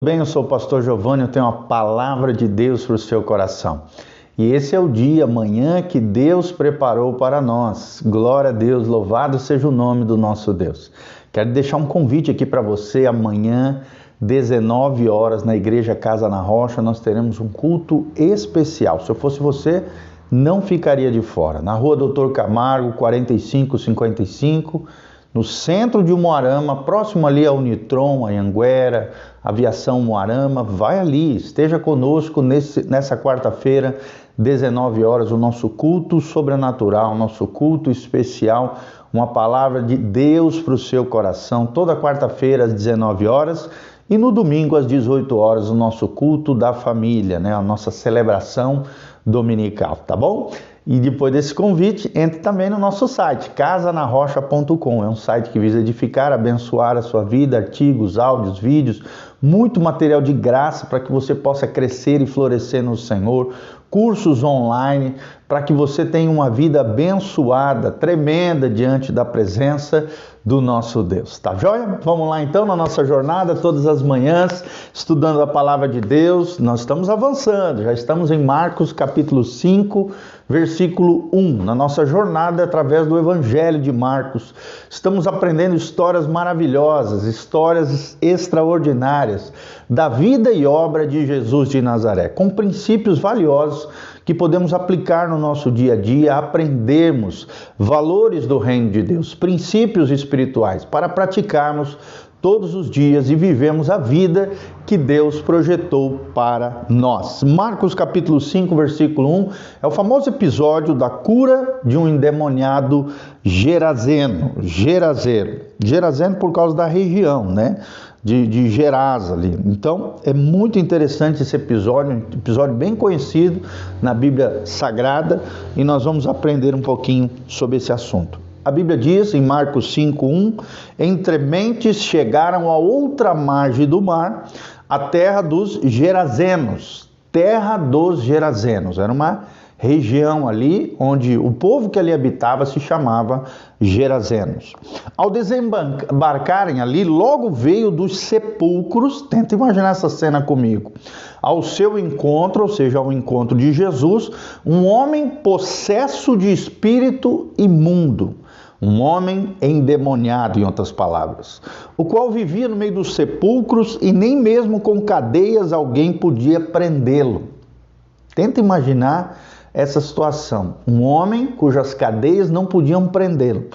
Bem, eu sou o pastor Giovanni, eu tenho uma palavra de Deus para o seu coração. E esse é o dia, amanhã, que Deus preparou para nós. Glória a Deus, louvado seja o nome do nosso Deus. Quero deixar um convite aqui para você, amanhã, 19 horas, na Igreja Casa na Rocha, nós teremos um culto especial. Se eu fosse você, não ficaria de fora. Na rua Doutor Camargo, 4555, no centro de Umuarama, próximo ali ao Unitron, a Anhanguera, Aviação Umuarama. Vai ali, esteja conosco nessa quarta-feira, 19 horas, o nosso culto sobrenatural, nosso culto especial, uma palavra de Deus para o seu coração, toda quarta-feira às 19 horas e no domingo às 18 horas, o nosso culto da família, né? A nossa celebração dominical, tá bom? E depois desse convite, entre também no nosso site, casanarrocha.com. É um site que visa edificar, abençoar a sua vida, artigos, áudios, vídeos, muito material de graça para que você possa crescer e florescer no Senhor, cursos online, para que você tenha uma vida abençoada, tremenda diante da presença do nosso Deus. Tá joia? Vamos lá então na nossa jornada, todas as manhãs, estudando a palavra de Deus. Nós estamos avançando, já estamos em Marcos capítulo 5, versículo 1, na nossa jornada através do Evangelho de Marcos. Estamos aprendendo histórias maravilhosas, histórias extraordinárias da vida e obra de Jesus de Nazaré, com princípios valiosos que podemos aplicar no nosso dia a dia, aprendermos valores do reino de Deus, princípios espirituais, para praticarmos todos os dias e vivemos a vida que Deus projetou para nós. Marcos capítulo 5, versículo 1, é o famoso episódio da cura de um endemoniado gerazeno por causa da região, né? De Gerasa ali. Então, é muito interessante esse episódio, um episódio bem conhecido na Bíblia Sagrada, e nós vamos aprender um pouquinho sobre esse assunto. A Bíblia diz em Marcos 5:1, entre mentes chegaram a outra margem do mar, a terra dos Gerazenos. Terra dos Gerazenos. Era uma região ali onde o povo que ali habitava se chamava Gerazenos. Ao desembarcarem ali, logo veio dos sepulcros, tenta imaginar essa cena comigo, ao seu encontro, ou seja, ao encontro de Jesus, um homem possesso de espírito imundo. Um homem endemoniado, em outras palavras, o qual vivia no meio dos sepulcros e nem mesmo com cadeias alguém podia prendê-lo. Tenta imaginar essa situação. Um homem cujas cadeias não podiam prendê-lo.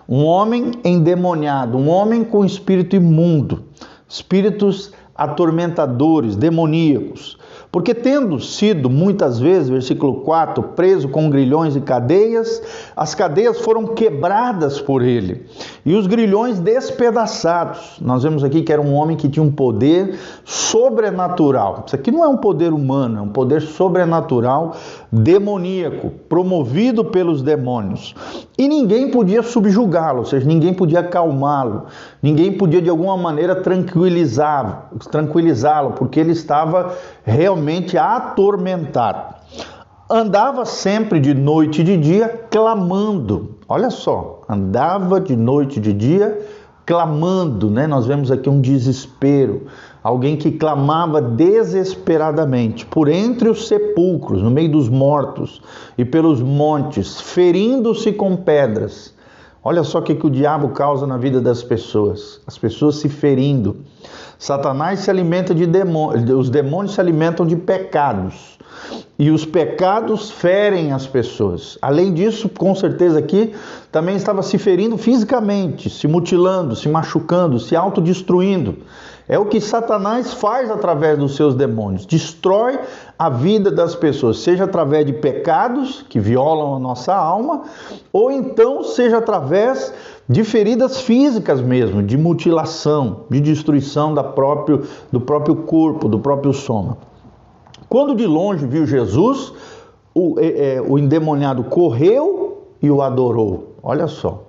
Um homem endemoniado, um homem com espírito imundo, espíritos atormentadores, demoníacos. Porque tendo sido muitas vezes, versículo 4, preso com grilhões e cadeias, as cadeias foram quebradas por ele e os grilhões despedaçados. Nós vemos aqui que era um homem que tinha um poder sobrenatural. Isso aqui não é um poder humano, é um poder sobrenatural, demoníaco, promovido pelos demônios. E ninguém podia subjugá-lo, ou seja, ninguém podia acalmá-lo, ninguém podia de alguma maneira tranquilizá-lo, porque ele estava realmente atormentado. Andava sempre de noite e de dia clamando. Olha só, andava de noite e de dia clamando, né? Nós vemos aqui um desespero, alguém que clamava desesperadamente por entre os sepulcros, no meio dos mortos e pelos montes, ferindo-se com pedras. Olha só o que o diabo causa na vida das pessoas, as pessoas se ferindo. Satanás se alimenta de demônios, os demônios se alimentam de pecados, e os pecados ferem as pessoas. Além disso, com certeza aqui, também estava se ferindo fisicamente, se mutilando, se machucando, se autodestruindo. É o que Satanás faz através dos seus demônios, destrói a vida das pessoas, seja através de pecados que violam a nossa alma, ou então seja através de feridas físicas mesmo, de mutilação, de destruição do próprio corpo, do próprio soma. Quando de longe viu Jesus, o endemoniado correu e o adorou. Olha só.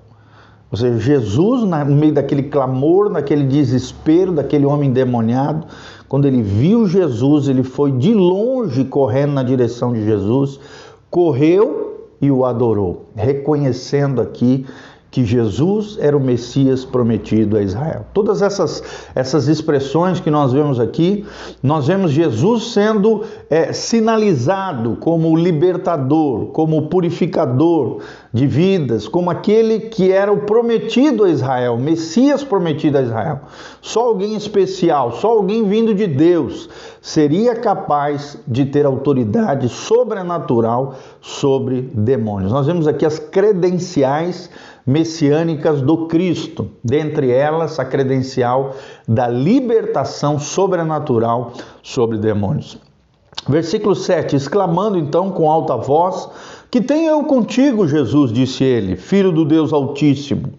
Ou seja, Jesus, no meio daquele clamor, naquele desespero, daquele homem endemoniado, quando ele viu Jesus, ele foi de longe correndo na direção de Jesus, correu e o adorou, reconhecendo aqui que Jesus era o Messias prometido a Israel. Todas essas expressões que nós vemos aqui, nós vemos Jesus sendo sinalizado como o libertador, como o purificador de vidas, como aquele que era o prometido a Israel, o Messias prometido a Israel. Só alguém especial, só alguém vindo de Deus seria capaz de ter autoridade sobrenatural sobre demônios. Nós vemos aqui as credenciais messiânicas do Cristo, dentre elas a credencial da libertação sobrenatural sobre demônios. Versículo 7, exclamando então com alta voz: que tenho eu contigo, Jesus, disse ele, Filho do Deus Altíssimo.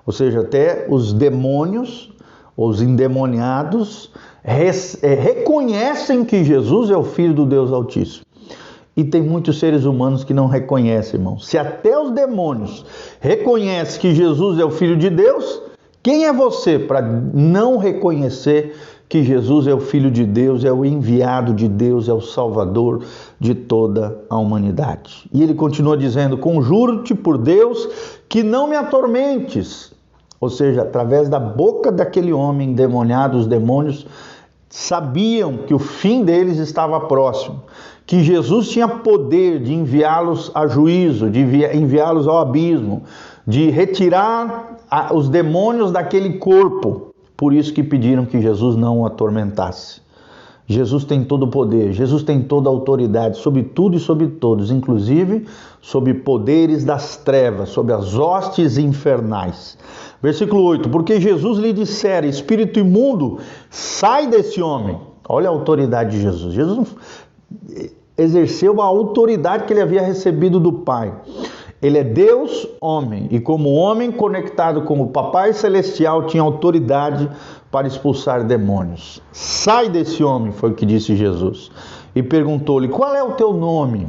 Ou seja, até os demônios, os endemoniados, reconhecem que Jesus é o Filho do Deus Altíssimo. E tem muitos seres humanos que não reconhecem, irmãos. Se até os demônios reconhecem que Jesus é o Filho de Deus, quem é você para não reconhecer que Jesus é o Filho de Deus, é o enviado de Deus, é o Salvador de toda a humanidade? E ele continua dizendo: conjuro-te por Deus que não me atormentes. Ou seja, através da boca daquele homem endemoniado, os demônios sabiam que o fim deles estava próximo, que Jesus tinha poder de enviá-los a juízo, de enviá-los ao abismo, de retirar os demônios daquele corpo. Por isso que pediram que Jesus não o atormentasse. Jesus tem todo o poder, Jesus tem toda a autoridade sobre tudo e sobre todos, inclusive sobre poderes das trevas, sobre as hostes infernais. Versículo 8, porque Jesus lhe dissera: espírito imundo, sai desse homem. Olha a autoridade de Jesus. Jesus exerceu a autoridade que ele havia recebido do Pai. Ele é Deus, homem, e como homem conectado com o Papai Celestial, tinha autoridade para expulsar demônios. Sai desse homem, foi o que disse Jesus. E perguntou-lhe: qual é o teu nome?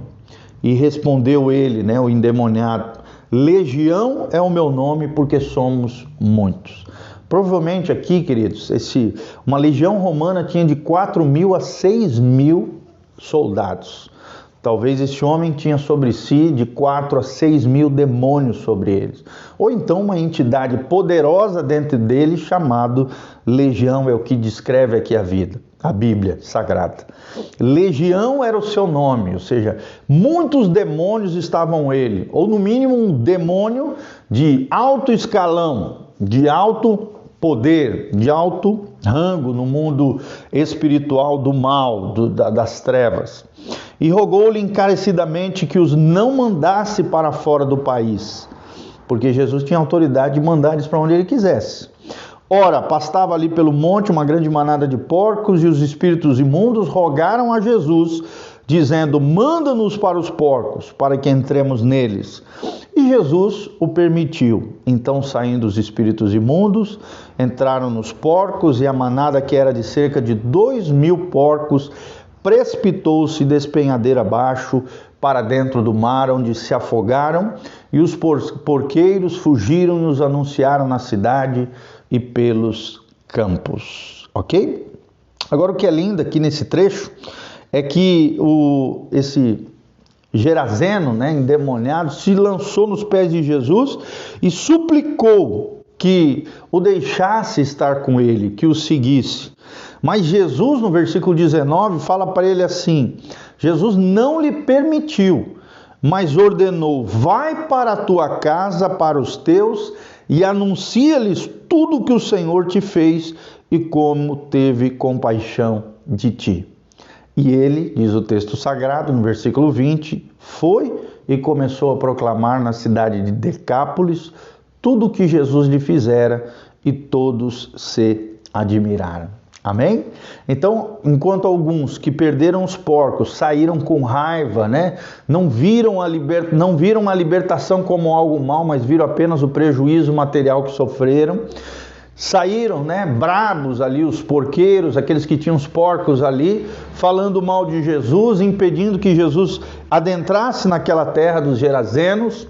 E respondeu ele, o endemoniado: Legião é o meu nome, porque somos muitos. Provavelmente aqui, queridos, uma legião romana tinha de 4.000 a 6.000 soldados. Talvez esse homem tinha sobre si de 4 a 6.000 demônios sobre eles. Ou então uma entidade poderosa dentro dele chamado legião, é o que descreve aqui a Bíblia Sagrada. Legião era o seu nome, ou seja, muitos demônios estavam ele, ou no mínimo um demônio de alto escalão, de alto poder, de alto rango no mundo espiritual do mal, das trevas. E rogou-lhe encarecidamente que os não mandasse para fora do país, porque Jesus tinha autoridade de mandar eles para onde ele quisesse. Ora, pastava ali pelo monte uma grande manada de porcos, e os espíritos imundos rogaram a Jesus, dizendo: manda-nos para os porcos, para que entremos neles. E Jesus o permitiu. Então, saindo os espíritos imundos, entraram nos porcos, e a manada, que era de cerca de 2.000 porcos, precipitou-se despenhadeira abaixo para dentro do mar, onde se afogaram, e os porqueiros fugiram e os anunciaram na cidade e pelos campos. Ok? Agora, o que é lindo aqui nesse trecho é que esse Gerazeno, endemoniado, se lançou nos pés de Jesus e suplicou que o deixasse estar com ele, que o seguisse. Mas Jesus, no versículo 19, fala para ele assim: Jesus não lhe permitiu, mas ordenou: vai para a tua casa, para os teus, e anuncia-lhes tudo o que o Senhor te fez e como teve compaixão de ti. E ele, diz o texto sagrado, no versículo 20, foi e começou a proclamar na cidade de Decápolis tudo o que Jesus lhe fizera, e todos se admiraram. Amém? Então, enquanto alguns que perderam os porcos saíram com raiva, não viram a libertação como algo mal, mas viram apenas o prejuízo material que sofreram, saíram, bravos ali os porqueiros, aqueles que tinham os porcos ali, falando mal de Jesus, impedindo que Jesus adentrasse naquela terra dos Gerazenos.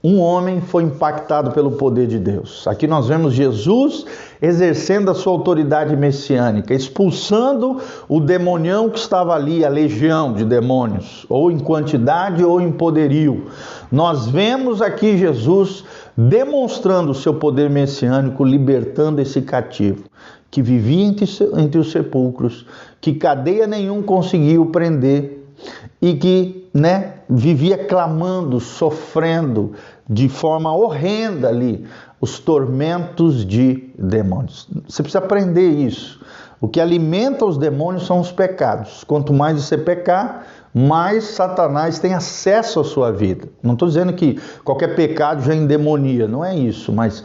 um homem foi impactado pelo poder de Deus. Aqui nós vemos Jesus exercendo a sua autoridade messiânica, expulsando o demonião que estava ali, a legião de demônios, ou em quantidade ou em poderio. Nós vemos aqui Jesus demonstrando o seu poder messiânico, libertando esse cativo, que vivia entre os sepulcros, que cadeia nenhum conseguiu prender, e que vivia clamando, sofrendo de forma horrenda ali os tormentos de demônios. Você precisa aprender isso. O que alimenta os demônios são os pecados. Quanto mais você pecar, mais Satanás tem acesso à sua vida. Não estou dizendo que qualquer pecado já endemonia, não é isso, mas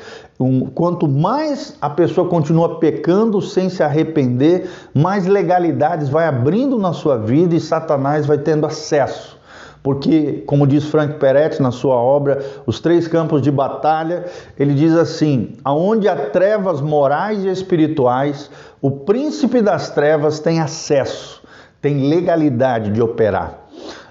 quanto mais a pessoa continua pecando sem se arrepender, mais legalidades vai abrindo na sua vida e Satanás vai tendo acesso. Porque, como diz Frank Peretti na sua obra, Os Três Campos de Batalha, ele diz assim: aonde há trevas morais e espirituais, o príncipe das trevas tem acesso, tem legalidade de operar.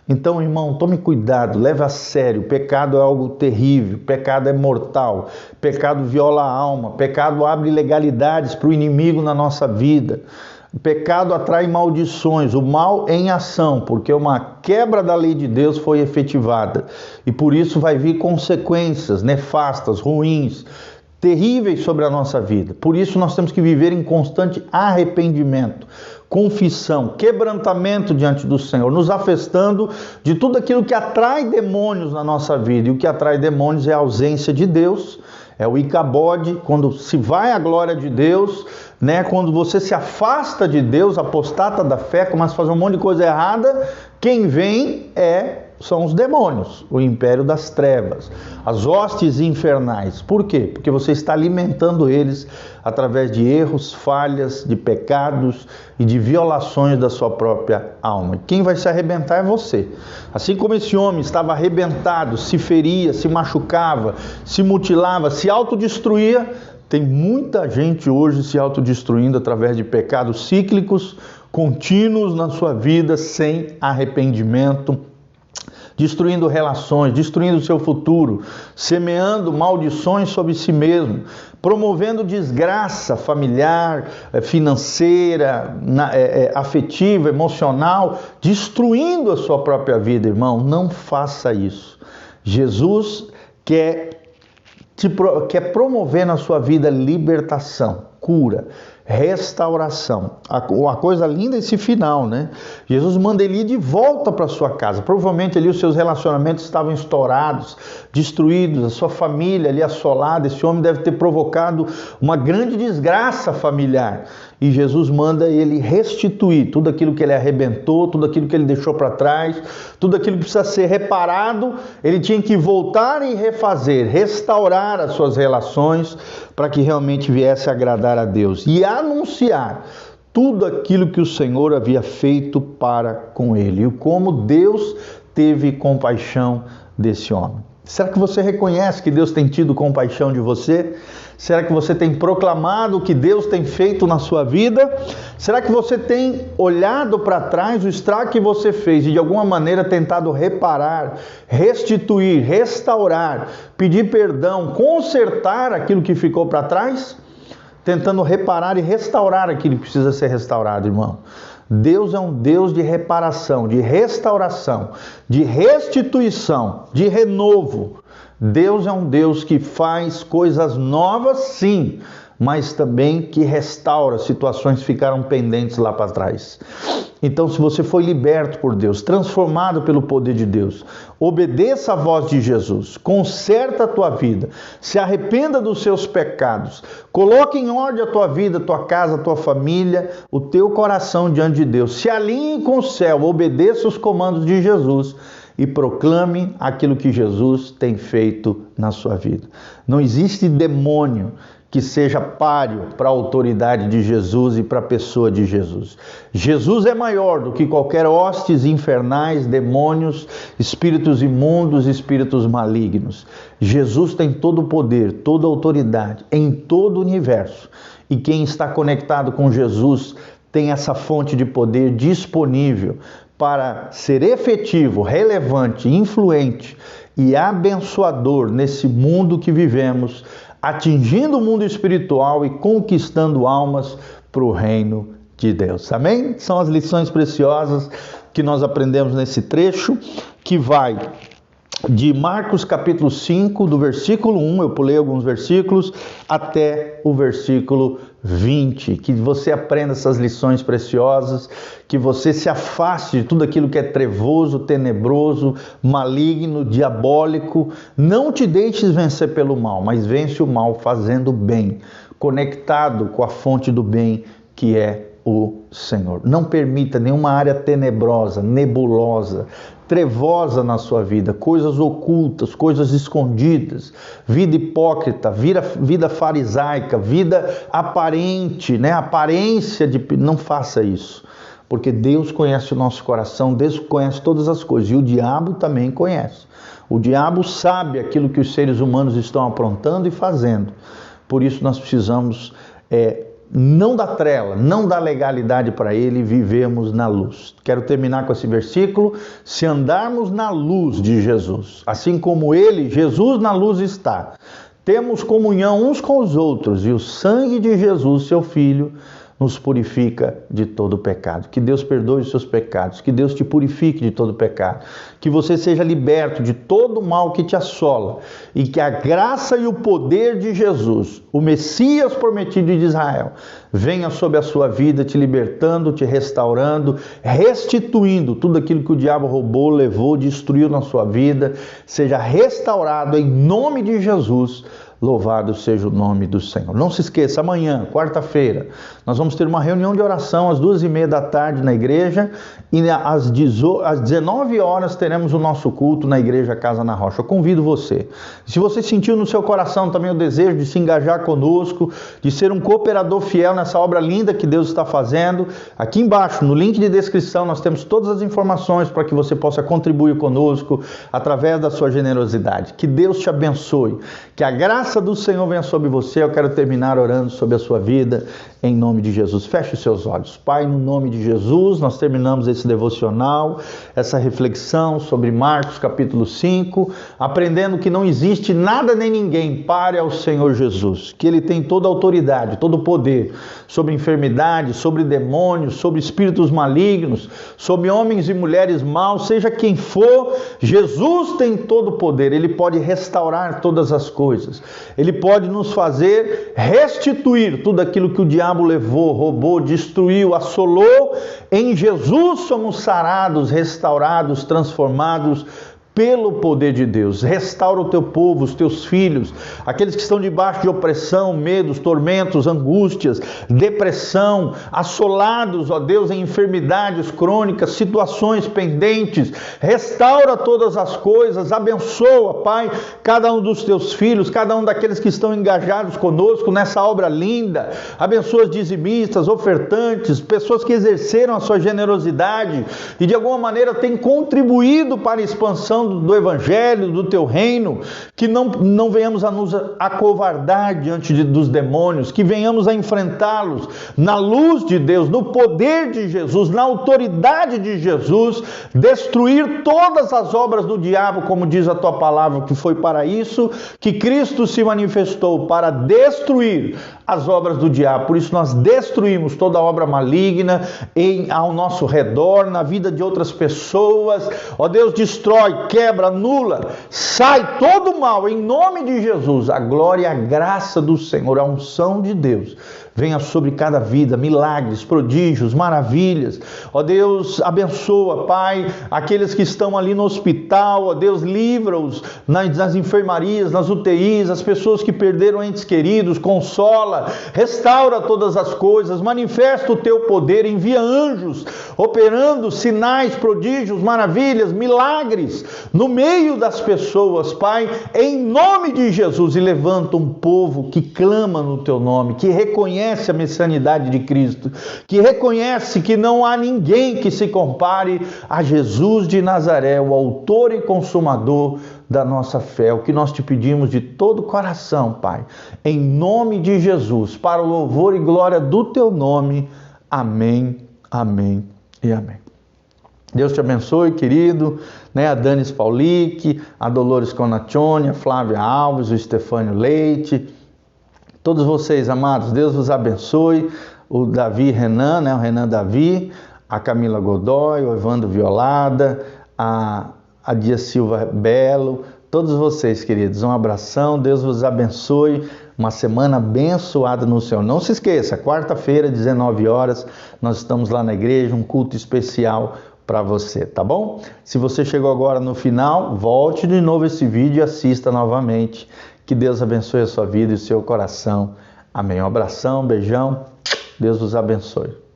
Então, irmão, tome cuidado, leve a sério. Pecado é algo terrível, pecado é mortal, pecado viola a alma, pecado abre legalidades para o inimigo na nossa vida. O pecado atrai maldições, o mal em ação, porque uma quebra da lei de Deus foi efetivada. E por isso vai vir consequências nefastas, ruins, terríveis sobre a nossa vida. Por isso nós temos que viver em constante arrependimento, confissão, quebrantamento diante do Senhor, nos afastando de tudo aquilo que atrai demônios na nossa vida. E o que atrai demônios é a ausência de Deus, é o Icabode, quando se vai a glória de Deus, quando você se afasta de Deus, apostata da fé, começa a fazer um monte de coisa errada, quem vem são os demônios, o império das trevas, as hostes infernais. Por quê? Porque você está alimentando eles através de erros, falhas, de pecados e de violações da sua própria alma. Quem vai se arrebentar é você. Assim como esse homem estava arrebentado, se feria, se machucava, se mutilava, se autodestruía, tem muita gente hoje se autodestruindo através de pecados cíclicos, contínuos na sua vida, sem arrependimento, destruindo relações, destruindo o seu futuro, semeando maldições sobre si mesmo, promovendo desgraça familiar, financeira, afetiva, emocional, destruindo a sua própria vida, irmão. Não faça isso. Jesus quer promover na sua vida libertação, cura, restauração. A coisa linda é esse final, Jesus manda ele ir de volta para sua casa. Provavelmente ali os seus relacionamentos estavam estourados, destruídos, a sua família ali assolada. Esse homem deve ter provocado uma grande desgraça familiar. E Jesus manda ele restituir tudo aquilo que ele arrebentou, tudo aquilo que ele deixou para trás, tudo aquilo que precisa ser reparado. Ele tinha que voltar e refazer, restaurar as suas relações para que realmente viesse a agradar a Deus e anunciar tudo aquilo que o Senhor havia feito para com ele e como Deus teve compaixão desse homem. Será que você reconhece que Deus tem tido compaixão de você? Será que você tem proclamado o que Deus tem feito na sua vida? Será que você tem olhado para trás o estrago que você fez e de alguma maneira tentado reparar, restituir, restaurar, pedir perdão, consertar aquilo que ficou para trás? Tentando reparar e restaurar aquilo que precisa ser restaurado, irmão. Deus é um Deus de reparação, de restauração, de restituição, de renovo. Deus é um Deus que faz coisas novas, sim, mas também que restaura situações que ficaram pendentes lá para trás. Então, se você foi liberto por Deus, transformado pelo poder de Deus, obedeça a voz de Jesus, conserta a tua vida, se arrependa dos seus pecados, coloque em ordem a tua vida, a tua casa, a tua família, o teu coração diante de Deus, se alinhe com o céu, obedeça os comandos de Jesus e proclame aquilo que Jesus tem feito na sua vida. Não existe demônio que seja páreo para a autoridade de Jesus e para a pessoa de Jesus. Jesus é maior do que qualquer hostes infernais, demônios, espíritos imundos, espíritos malignos. Jesus tem todo o poder, toda a autoridade em todo o universo. E quem está conectado com Jesus tem essa fonte de poder disponível para ser efetivo, relevante, influente e abençoador nesse mundo que vivemos, atingindo o mundo espiritual e conquistando almas para o reino de Deus. Amém? São as lições preciosas que nós aprendemos nesse trecho, que vai de Marcos capítulo 5, do versículo 1, eu pulei alguns versículos, até o versículo 20. Que você aprenda essas lições preciosas, que você se afaste de tudo aquilo que é trevoso, tenebroso, maligno, diabólico. Não te deixes vencer pelo mal, mas vence o mal fazendo bem, conectado com a fonte do bem, que é o Senhor. Não permita nenhuma área tenebrosa, nebulosa, trevosa na sua vida, coisas ocultas, coisas escondidas, vida hipócrita, vida farisaica, vida aparente, aparência de... Não faça isso, porque Deus conhece o nosso coração, Deus conhece todas as coisas, e o diabo também conhece. O diabo sabe aquilo que os seres humanos estão aprontando e fazendo. Por isso nós precisamos não da trela, não da legalidade para ele, e vivemos na luz. Quero terminar com esse versículo: se andarmos na luz de Jesus, assim como ele, Jesus, na luz está, temos comunhão uns com os outros, e o sangue de Jesus, seu Filho, nos purifica de todo pecado. Que Deus perdoe os seus pecados, que Deus te purifique de todo pecado, que você seja liberto de todo o mal que te assola, e que a graça e o poder de Jesus, o Messias prometido de Israel, venha sobre a sua vida, te libertando, te restaurando, restituindo tudo aquilo que o diabo roubou, levou, destruiu na sua vida. Seja restaurado em nome de Jesus. Louvado seja o nome do Senhor. Não se esqueça, amanhã, quarta-feira, nós vamos ter uma reunião de oração às 2h30 da tarde na igreja, e às 19 horas teremos o nosso culto na igreja Casa na Rocha. Eu convido você. Se você sentiu no seu coração também o desejo de se engajar conosco, de ser um cooperador fiel nessa obra linda que Deus está fazendo, aqui embaixo, no link de descrição, nós temos todas as informações para que você possa contribuir conosco através da sua generosidade. Que Deus te abençoe, que a graça do Senhor venha sobre você. Eu quero terminar orando sobre a sua vida, em nome de Jesus. Feche os seus olhos. Pai, no nome de Jesus, nós terminamos esse devocional, essa reflexão sobre Marcos capítulo 5, aprendendo que não existe nada nem ninguém pare ao Senhor Jesus, que Ele tem toda a autoridade, todo o poder sobre enfermidade, sobre demônios, sobre espíritos malignos, sobre homens e mulheres maus, seja quem for. Jesus tem todo o poder. Ele pode restaurar todas as coisas. Ele pode nos fazer restituir tudo aquilo que o diabo levou, roubou, destruiu, assolou. Em Jesus somos sarados, restaurados, transformados pelo poder de Deus. Restaura o teu povo, os teus filhos, aqueles que estão debaixo de opressão, medos, tormentos, angústias, depressão, assolados, ó Deus, em enfermidades crônicas, situações pendentes. Restaura todas as coisas, abençoa, Pai, cada um dos teus filhos, cada um daqueles que estão engajados conosco nessa obra linda. Abençoa os dizimistas, ofertantes, pessoas que exerceram a sua generosidade e de alguma maneira têm contribuído para a expansão do Evangelho, do teu reino. Que não venhamos a nos acovardar diante dos demônios, que venhamos a enfrentá-los na luz de Deus, no poder de Jesus, na autoridade de Jesus, destruir todas as obras do diabo, como diz a tua palavra, que foi para isso que Cristo se manifestou, para destruir as obras do diabo. Por isso nós destruímos toda obra maligna ao nosso redor, na vida de outras pessoas. Ó Deus, destrói, quebra, anula, sai todo o mal em nome de Jesus. A glória e a graça do Senhor, a unção de Deus venha sobre cada vida, milagres, prodígios, maravilhas. Ó Deus, abençoa, Pai, aqueles que estão ali no hospital. Ó Deus, livra-os nas enfermarias, nas UTIs, as pessoas que perderam entes queridos, consola, restaura todas as coisas, manifesta o teu poder, envia anjos, operando sinais, prodígios, maravilhas, milagres, no meio das pessoas, Pai, em nome de Jesus. E levanta um povo que clama no teu nome, que reconhece a messianidade de Cristo, que reconhece que não há ninguém que se compare a Jesus de Nazaré, o autor e consumador da nossa fé. O que nós te pedimos de todo o coração, Pai, em nome de Jesus, para o louvor e glória do teu nome. Amém, amém e amém. Deus te abençoe, querido, né? A Dani Spaulic, a Dolores Conaccioni, a Flávia Alves, o Estefânio Leite, todos vocês, amados, Deus vos abençoe. O Davi Renan, né? O Renan Davi, a Camila Godoy, o Evandro Violada, a Dia Silva Belo, todos vocês, queridos, um abração, Deus vos abençoe, uma semana abençoada no Senhor. Não se esqueça, quarta-feira, 19 horas, nós estamos lá na igreja, um culto especial para você, tá bom? Se você chegou agora no final, volte de novo esse vídeo e assista novamente. Que Deus abençoe a sua vida e o seu coração. Amém. Um abração, um beijão. Deus vos abençoe.